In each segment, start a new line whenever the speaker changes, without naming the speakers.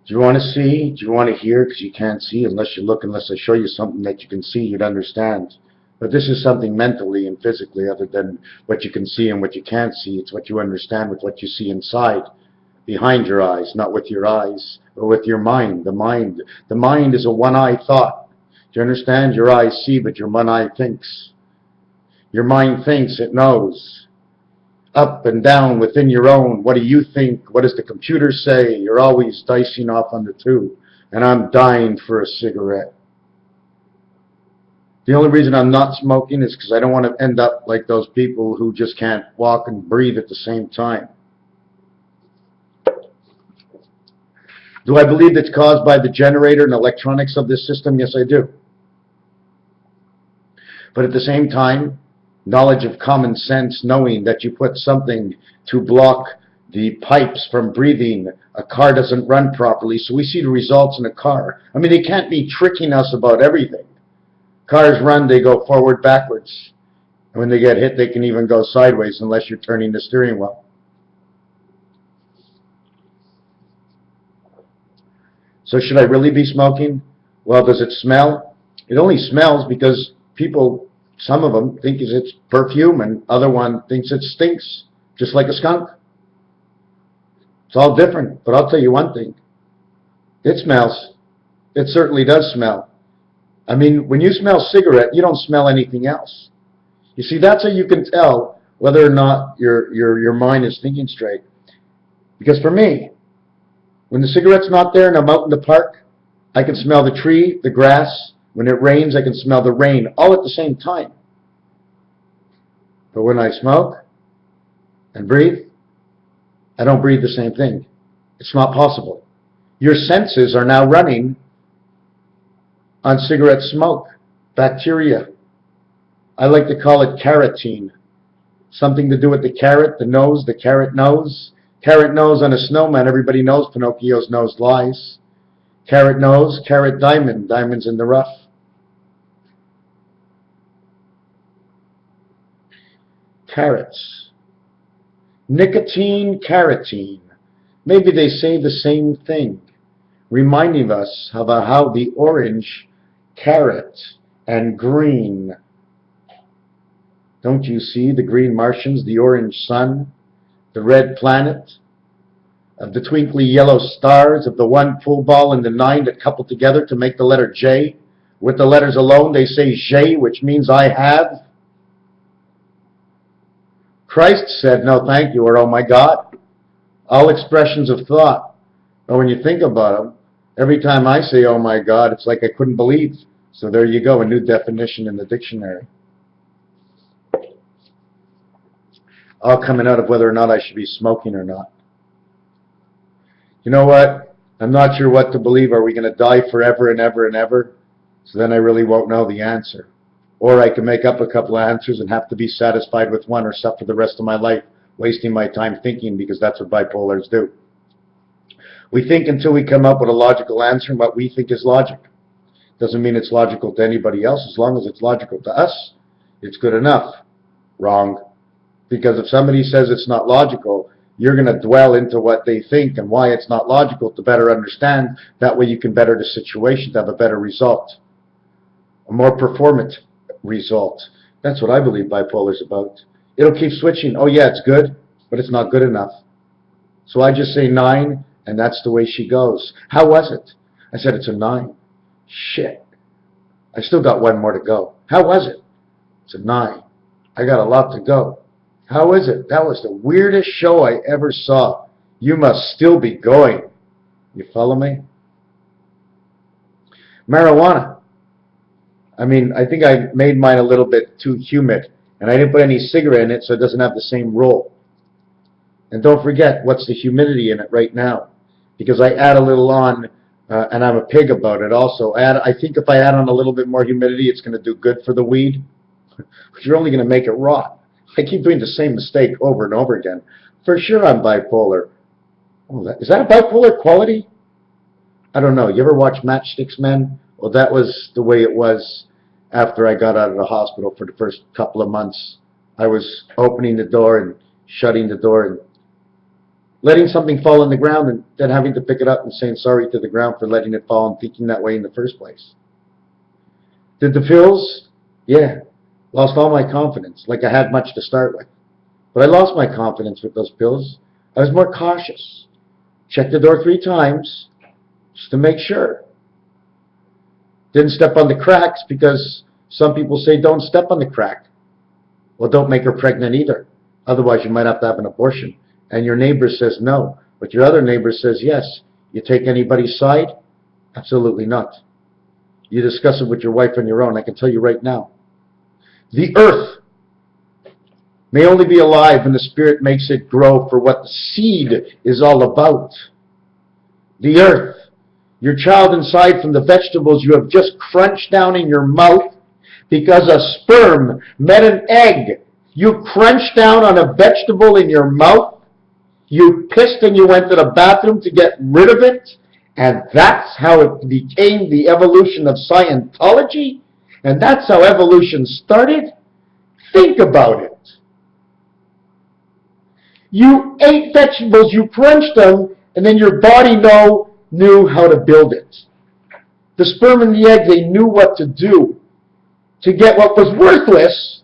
Do you want to see? Do you want to hear? Because you can't see unless you look, unless I show you something that you can see, you'd understand. But this is something mentally and physically other than what you can see and what you can't see. It's what you understand with what you see inside, behind your eyes, not with your eyes, or with your mind. The mind is a one-eye thought. Do you understand? Your eyes see, but your one eye thinks. Your mind thinks, it knows. Up and down within your own. What do you think? What does the computer say? You're always dicing off on the two. And I'm dying for a cigarette. The only reason I'm not smoking is because I don't want to end up like those people who just can't walk and breathe at the same time. Do I believe it's caused by the generator and electronics of this system? Yes, I do. But at the same time, knowledge of common sense, knowing that you put something to block the pipes from breathing, a car doesn't run properly, so we see the results in a car. I mean, they can't be tricking us about everything. Cars run, they go forward, backwards. And when they get hit, they can even go sideways unless you're turning the steering wheel. So should I really be smoking? Well, does it smell? It only smells because people, some of them think it's perfume, and other one thinks it stinks, just like a skunk. It's all different, but I'll tell you one thing. It smells. It certainly does smell. I mean, when you smell cigarette, you don't smell anything else. You see, that's how you can tell whether or not your mind is thinking straight. Because for me, when the cigarette's not there and I'm out in the park, I can smell the tree, the grass. When it rains, I can smell the rain, all at the same time. But when I smoke and breathe, I don't breathe the same thing. It's not possible. Your senses are now running on cigarette smoke, bacteria. I like to call it carotene. Something to do with the carrot, the nose, the carrot nose. Carrot nose on a snowman, everybody knows Pinocchio's nose lies. Carrot nose, carrot diamond, diamonds in the rough. Carrots. Nicotine, carotene. Maybe they say the same thing, reminding us about how the orange, carrot, and green. Don't you see the green Martians, the orange sun, the red planet, of the twinkly yellow stars, of the one pool ball and the 9 that couple together to make the letter J? With the letters alone, they say J, which means I have. Christ said, no thank you, or oh my God. All expressions of thought. But when you think about them, every time I say oh my God, it's like I couldn't believe. So there you go, a new definition in the dictionary. All coming out of whether or not I should be smoking or not. You know what? I'm not sure what to believe. Are we going to die forever and ever and ever? So then I really won't know the answer. Or I can make up a couple of answers and have to be satisfied with one or suffer the rest of my life wasting my time thinking, because that's what bipolars do. We think until we come up with a logical answer, and what we think is logic. Doesn't mean it's logical to anybody else. As long as it's logical to us, it's good enough. Wrong. Because if somebody says it's not logical, you're going to dwell into what they think and why it's not logical to better understand. That way you can better the situation to have a better result. A more performant result. That's what I believe bipolar is about. It'll keep switching. Oh yeah, it's good, but it's not good enough. So I just say 9, and that's the way she goes. How was it? I said it's a 9. Shit. I still got one more to go. How was it? It's a 9. I got a lot to go. How is it? That was the weirdest show I ever saw. You must still be going. You follow me? Marijuana. I mean, I think I made mine a little bit too humid, and I didn't put any cigarette in it, so it doesn't have the same roll. And don't forget, what's the humidity in it right now? Because I add a little on, and I'm a pig about it also. I think if I add on a little bit more humidity, it's going to do good for the weed. But you're only going to make it rot. I keep doing the same mistake over and over again. For sure I'm bipolar. Oh, is that a bipolar quality? I don't know. You ever watch Matchsticks Men? Well, that was the way it was after I got out of the hospital for the first couple of months. I was opening the door and shutting the door, and letting something fall on the ground and then having to pick it up and saying sorry to the ground for letting it fall and thinking that way in the first place. Did the pills? Yeah. Lost all my confidence, like I had much to start with. But I lost my confidence with those pills. I was more cautious. Checked the door 3 times just to make sure. Didn't step on the cracks because some people say don't step on the crack. Well, don't make her pregnant either. Otherwise, you might have to have an abortion. And your neighbor says no, but your other neighbor says yes. You take anybody's side? Absolutely not. You discuss it with your wife on your own. I can tell you right now. The earth may only be alive when the Spirit makes it grow for what the seed is all about. The earth, your child inside from the vegetables you have just crunched down in your mouth because a sperm met an egg. You crunched down on a vegetable in your mouth. You pissed and you went to the bathroom to get rid of it. And that's how it became the evolution of Scientology. And that's how evolution started. Think about it. You ate vegetables, you crunched them, and then your body knew how to build it. The sperm and the egg, they knew what to do to get what was worthless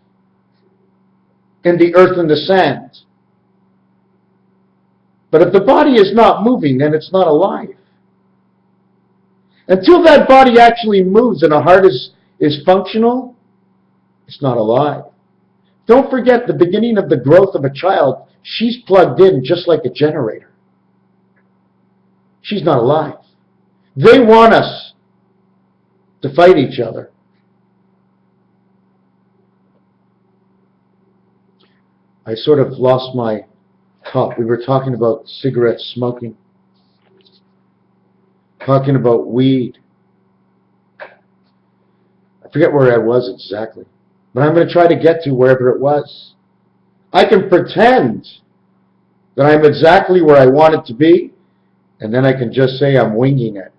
in the earth and the sand. But if the body is not moving, then it's not alive. Until that body actually moves and the heart is functional, it's not alive. Don't forget the beginning of the growth of a child, she's plugged in just like a generator. She's not alive. They want us to fight each other. I sort of lost my thought. We were talking about cigarette smoking, talking about weed. I forget where I was exactly, but I'm going to try to get to wherever it was. I can pretend that I'm exactly where I want it to be, and then I can just say I'm winging it,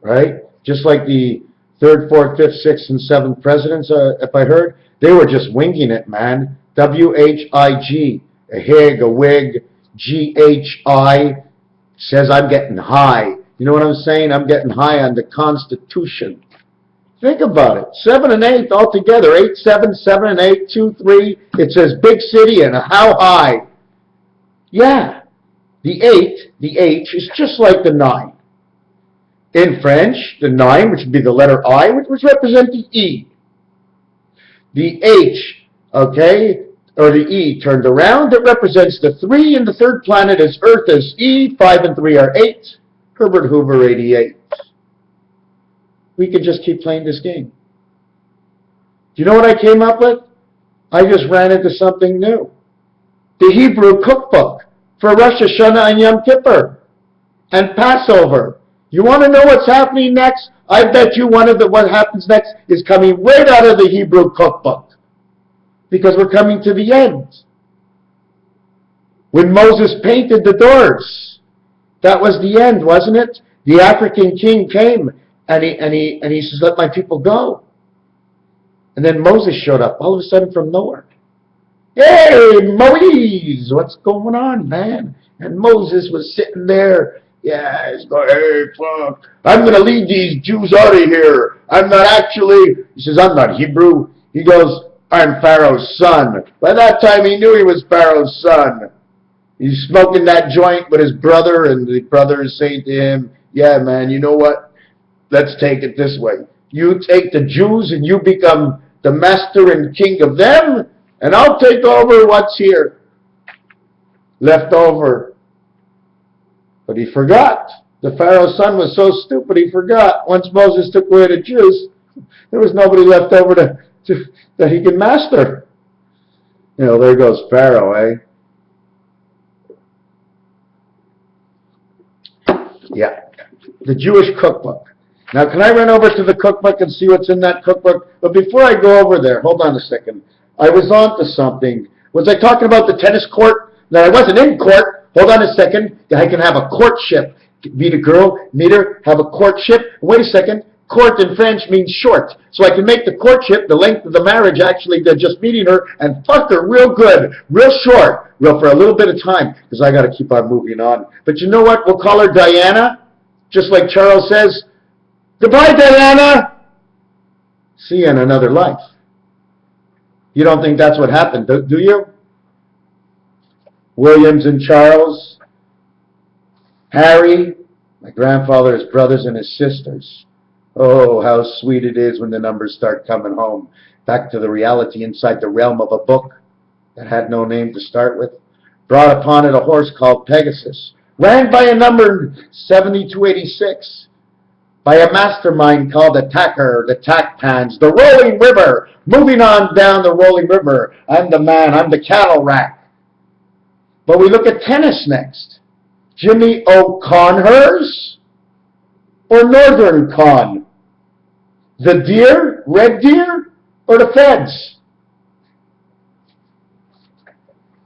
right? Just like the 3rd, 4th, 5th, 6th, and 7th presidents, if I heard, they were just winging it, man. W-H-I-G, a hig, a wig, G-H-I, says I'm getting high. You know what I'm saying? I'm getting high on the Constitution. Think about it. 7 and 8 all together. 8, 7, 7 and 8, 2, 3. It says big city and how high. Yeah. The 8, the H, is just like the 9. In French, the 9, which would be the letter I, which would represent the E. The H, okay, or the E turned around, that represents the 3, and the 3rd planet is Earth as E. 5 and 3 are 8. Herbert Hoover, 88. We could just keep playing this game. Do you know what I came up with? I just ran into something new. The Hebrew cookbook for Rosh Hashanah and Yom Kippur and Passover. You want to know what's happening next? I bet you what happens next is coming right out of the Hebrew cookbook. Because we're coming to the end. When Moses painted the doors, that was the end, wasn't it? The African king came and he says, let my people go. And then Moses showed up all of a sudden from nowhere. Hey, Moses, what's going on, man? And Moses was sitting there. Yeah, he's going, hey, fuck, I'm going to lead these Jews out of here. I'm not actually, he says, I'm not Hebrew. He goes, I'm Pharaoh's son. By that time, he knew he was Pharaoh's son. He's smoking that joint with his brother, and the brother is saying to him, yeah, man, you know what? Let's take it this way. You take the Jews, and you become the master and king of them, and I'll take over what's here. Left over. But he forgot. The Pharaoh's son was so stupid, he forgot. Once Moses took away the Jews, there was nobody left over that he could master. You know, there goes Pharaoh, eh? Yeah. The Jewish cookbook. Now, can I run over to the cookbook and see what's in that cookbook? But before I go over there, hold on a second. I was on to something. Was I talking about the tennis court? No, I wasn't in court. Hold on a second. I can have a courtship. Meet a girl, meet her, have a courtship. Wait a second. Court in French means short. So I can make the courtship, the length of the marriage, actually, they're just meeting her, and fuck her real good, real short, Well, for a little bit of time, because I got to keep on moving on. But you know what? We'll call her Diana, just like Charles says. Goodbye, Diana. See you in another life. You don't think that's what happened, do you? Williams and Charles, Harry, my grandfather, his brothers, and his sisters. Oh, how sweet it is when the numbers start coming home. Back to the reality inside the realm of a book that had no name to start with. Brought upon it a horse called Pegasus. Ran by a number 7286. By a mastermind called the Tacker, the Tackpans, the Rolling River. Moving on down the Rolling River. I'm the man, I'm the cattle rack. But we look at tennis next. Jimmy O'Connor's or Northern Con? The deer, red deer, or the feds?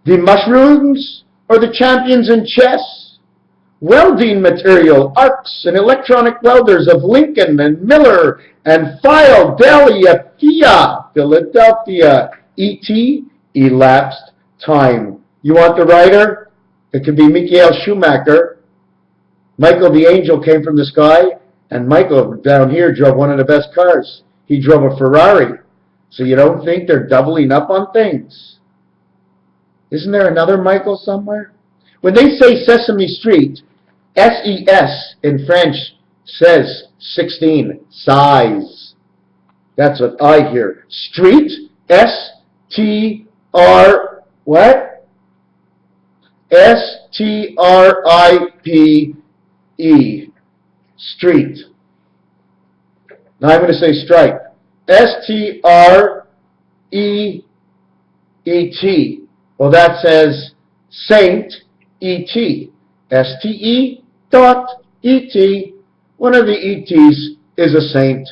The mushrooms or the champions in chess? Welding material, arcs and electronic welders of Lincoln and Miller and Philadelphia, Philadelphia, E.T., elapsed time. You want the writer? It could be Michael Schumacher. Michael the Angel came from the sky, and Michael down here drove one of the best cars. He drove a Ferrari. So you don't think they're doubling up on things? Isn't there another Michael somewhere? When they say Sesame Street, S-E-S in French says 16, size. That's what I hear. Street, S-T-R, what? S-T-R-I-P-E, street. Now I'm going to say stripe. S-T-R-E-E-T. Well, that says Saint E-T. S-T-E dot E-T. One of the E-Ts is a saint.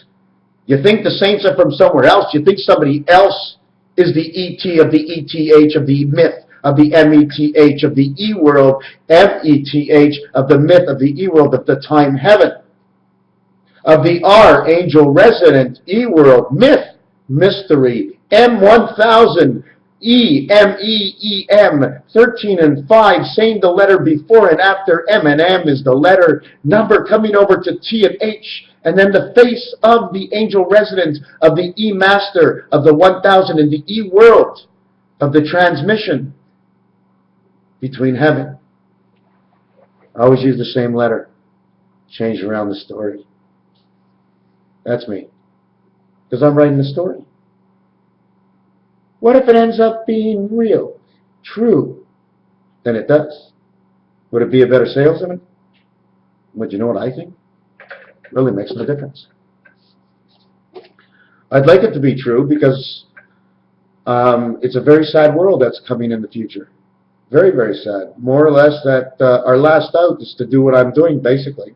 You think the saints are from somewhere else. You think somebody else is the E-T of the E-T-H of the myth, of the M-E-T-H of the E-world, M-E-T-H of the myth of the E-world of the time heaven, of the R, angel resident, E-world, myth, mystery, M-1000, E, M-E-E-M, 13 and 5, saying the letter before and after M, and M is the letter number coming over to T and H, and then the face of the angel resident, of the E-master, of the 1000 and the E-world, of the transmission between heaven. I always use the same letter, change around the story. That's me, because I'm writing the story. What if it ends up being real, true? Then it does. Would it be a better salesman? But you know what I think? It really makes no difference. I'd like it to be true because it's a very sad world that's coming in the future. Very, very sad. More or less that our last out is to do what I'm doing, basically.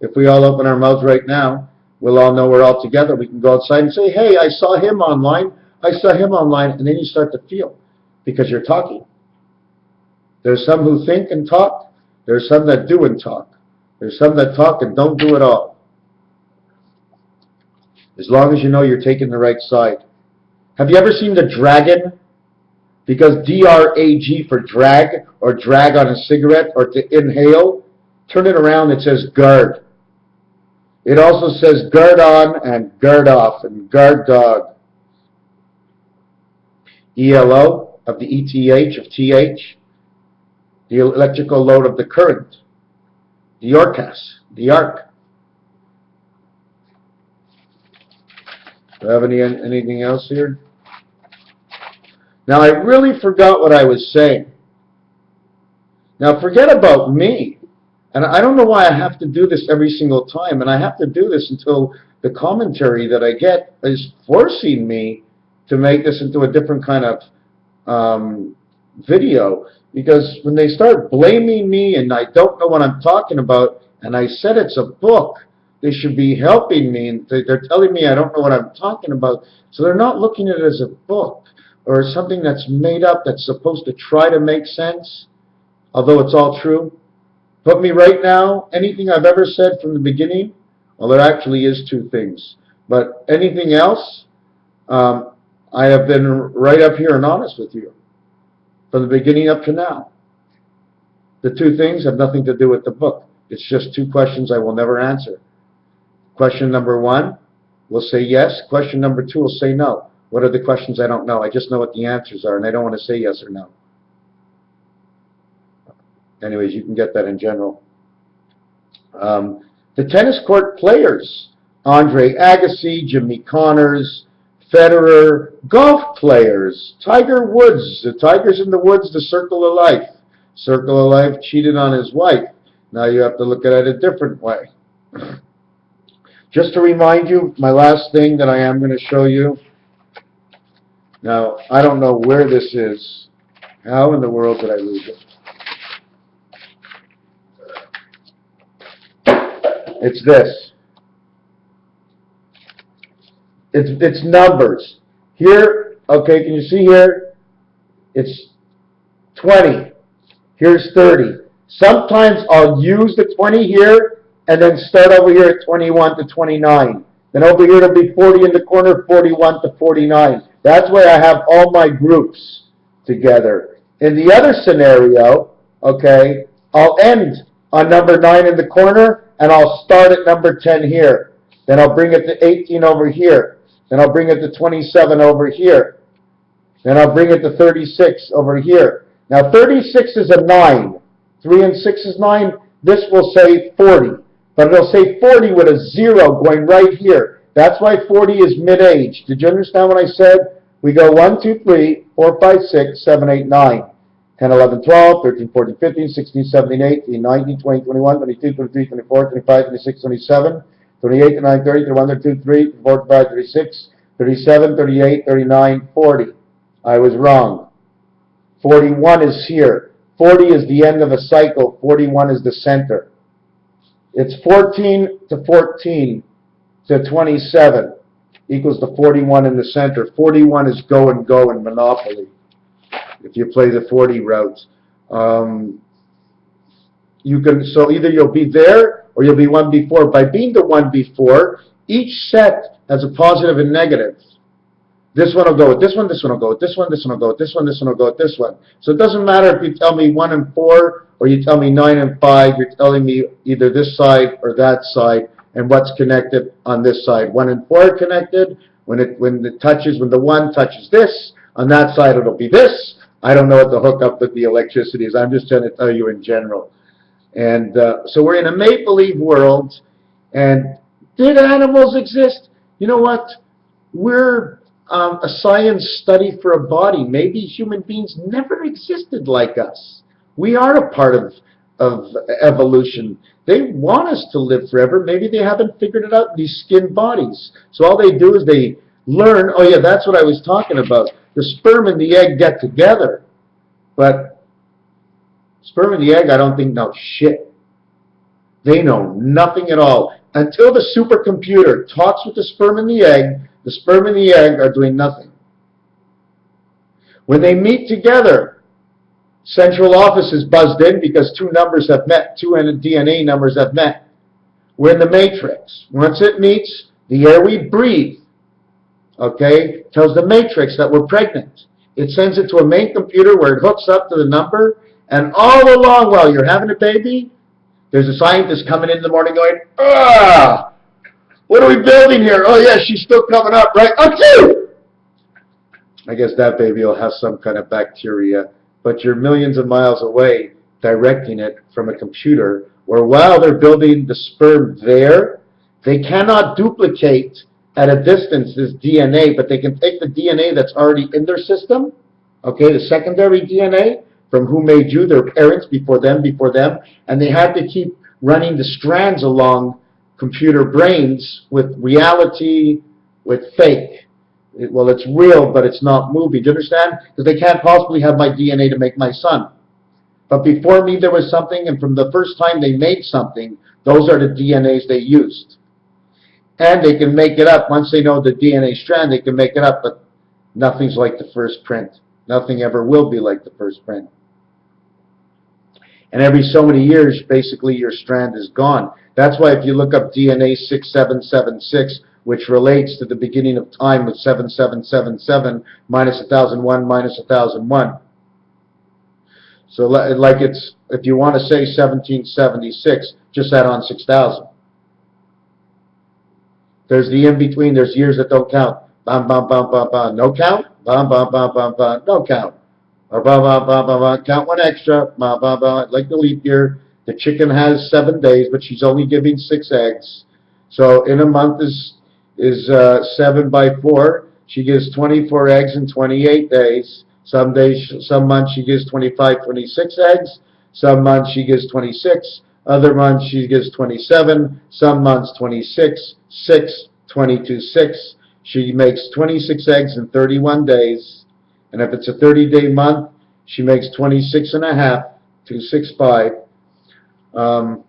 If we all open our mouths right now, we'll all know we're all together. We can go outside and say, hey, I saw him online. I saw him online. And then you start to feel because you're talking. There's some who think and talk. There's some that do and talk. There's some that talk and don't do it all. As long as you know you're taking the right side. Have you ever seen the dragon? Because D-R-A-G for drag, or drag on a cigarette, or to inhale, turn it around, it says guard. It also says guard on and guard off and guard dog. ELO of the ETH of TH, the electrical load of the current, the ORCAS, the arc. Do I have anything else here? Now I really forgot what I was saying. Now forget about me. And I don't know why I have to do this every single time. And I have to do this until the commentary that I get is forcing me to make this into a different kind of video. Because when they start blaming me and I don't know what I'm talking about, and I said it's a book, they should be helping me. And they're telling me I don't know what I'm talking about. So they're not looking at it as a book or something that's made up that's supposed to try to make sense, although it's all true. Put me right now, anything I've ever said from the beginning, well, there actually is two things. But anything else, I have been right up here and honest with you. from the beginning up to now. The two things have nothing to do with the book. It's just two questions I will never answer. Question number one will say yes. Question number two will say no. What are the questions I don't know? I just know what the answers are, and I don't want to say yes or no. Anyways, you can get that in general. The tennis court players, Andre Agassi, Jimmy Connors, Federer, golf players, Tiger Woods, the Tigers in the Woods, the circle of life. Circle of life cheated on his wife. Now you have to look at it a different way. Just to remind you, my last thing that I am going to show you. Now, I don't know where this is. How in the world did I lose it? It's this. It's numbers. Here, okay, can you see here? It's 20. Here's 30. Sometimes I'll use the 20 here and then start over here at 21 to 29. Then over here it'll be 40 in the corner, 41 to 49. That's why I have all my groups together. In the other scenario, okay, I'll end on number 9 in the corner and I'll start at number 10 here. Then I'll bring it to 18 over here. Then I'll bring it to 27 over here. Then I'll bring it to 36 over here. Now 36 is a 9. 3 and 6 is 9. This will say 40. But it'll say 40 with a 0 going right here. That's why 40 is mid-age. Did you understand what I said? We go 1, 2, 3, 4, 5, 6, 7, 8, 9. 10, 11, 12, 13, 14, 15, 16, 17, 18, 19, 20, 21, 22, 23, 24, 25, 26, 27, 28, 29, 30, 31, 32, 33, 34, 35, 36, 37, 38, 39, 40. I was wrong. 41 is here. 40 is the end of a cycle. 41 is the center. It's 14 to 14 to 27 equals the 41 in the center. 41 is go and go in Monopoly. If you play the 40 routes, you can. So either you'll be there or you'll be one before. By being the one before, each set has a positive and negative. This one will go with this one. This one will go with this one. This one will go with this one. This one will go with this one. So it doesn't matter if you tell me 1 and 4 or you tell me 9 and 5. You're telling me either this side or that side and what's connected on this side. 1 and 4 are connected. When the 1 touches this, on that side it'll be this. I don't know what the hookup with the electricity is. I'm just trying to tell you in general. And so we're in a make-believe world. And did animals exist? You know what? We're a science study for a body. Maybe human beings never existed like us. We are a part of evolution. They want us to live forever. Maybe they haven't figured it out, these skin bodies. So all they do is they learn. Oh, yeah, that's what I was talking about. The sperm and the egg get together. But sperm and the egg, I don't think know shit. They know nothing at all. Until the supercomputer talks with the sperm and the egg are doing nothing. When they meet together, central office is buzzed in because two numbers have met, two DNA numbers have met. We're in the matrix. Once it meets, the air we breathe, okay, tells the matrix that we're pregnant. It sends it to a main computer where it hooks up to the number, and all along while you're having a baby, there's a scientist coming in the morning going, ah, what are we building here? Oh, yeah, she's still coming up, right? Achoo! I guess that baby will have some kind of bacteria, but you're millions of miles away directing it from a computer, where while they're building the sperm there, they cannot duplicate at a distance this DNA, but they can take the DNA that's already in their system, okay, the secondary DNA, from who made you, their parents before them, and they had to keep running the strands along computer brains with reality, with fake. Well, it's real, but it's not moving. Do you understand? Because they can't possibly have my DNA to make my son. But before me, there was something, and from the first time they made something, those are the DNAs they used. And they can make it up. Once they know the DNA strand, they can make it up, but nothing's like the first print. Nothing ever will be like the first print. And every so many years, basically, your strand is gone. That's why if you look up DNA 6776, which relates to the beginning of time with 7777 minus 1001 minus 1001, So like it's, if you want to say 1776, just add on 6,000. There's the in-between, there's years that don't count. Bam, bam, bam, bam, bam, no count. Bam, bam, bam, bam, bam, no count. Or bam, bam, bam, bam, bam, count one extra. Bam, bam, bam, like the leap year. The chicken has 7 days, but she's only giving 6 eggs. So in a month is 7 by 4. She gives 24 eggs in 28 days. Some days, some months she gives 25, 26 eggs. Some months she gives 26. Other months she gives 27. Some months 26, 6, 22, 6. She makes 26 eggs in 31 days. And if it's a 30-day month, she makes 26 and a half, 265. So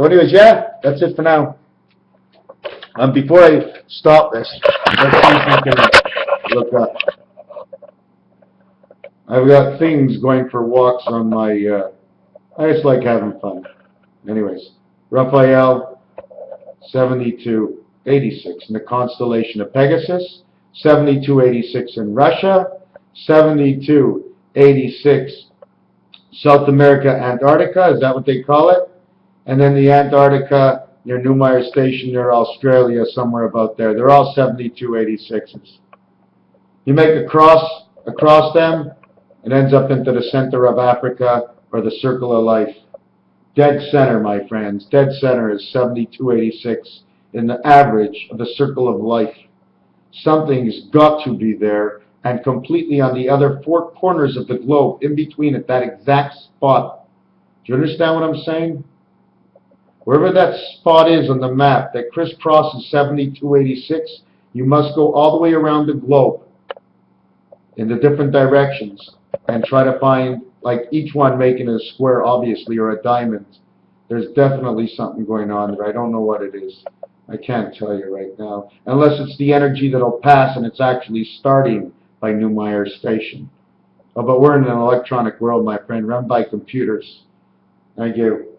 anyways, yeah, that's it for now. Before I stop this, let's see if we can look up. I've got things going for walks on my, I just like having fun. Anyways, Raphael, 7286 in the constellation of Pegasus, 7286 in Russia, 7286 South America, Antarctica, is that what they call it? And then the Antarctica near Newmeyer Station near Australia, somewhere about there. They're all 7286s. You make a cross across them, it ends up into the center of Africa, or the circle of life. Dead center, my friends. Dead center is 7286 in the average of the circle of life. Something's got to be there, and completely on the other 4 corners of the globe, in between at that exact spot. Do you understand what I'm saying? Wherever that spot is on the map that crisscrosses 7286, you must go all the way around the globe in the different directions and try to find, like each one making a square, obviously, or a diamond. There's definitely something going on there. I don't know what it is. I can't tell you right now. Unless it's the energy that'll pass and it's actually starting by Newmeyer Station. Oh, but we're in an electronic world, my friend, run by computers. Thank you.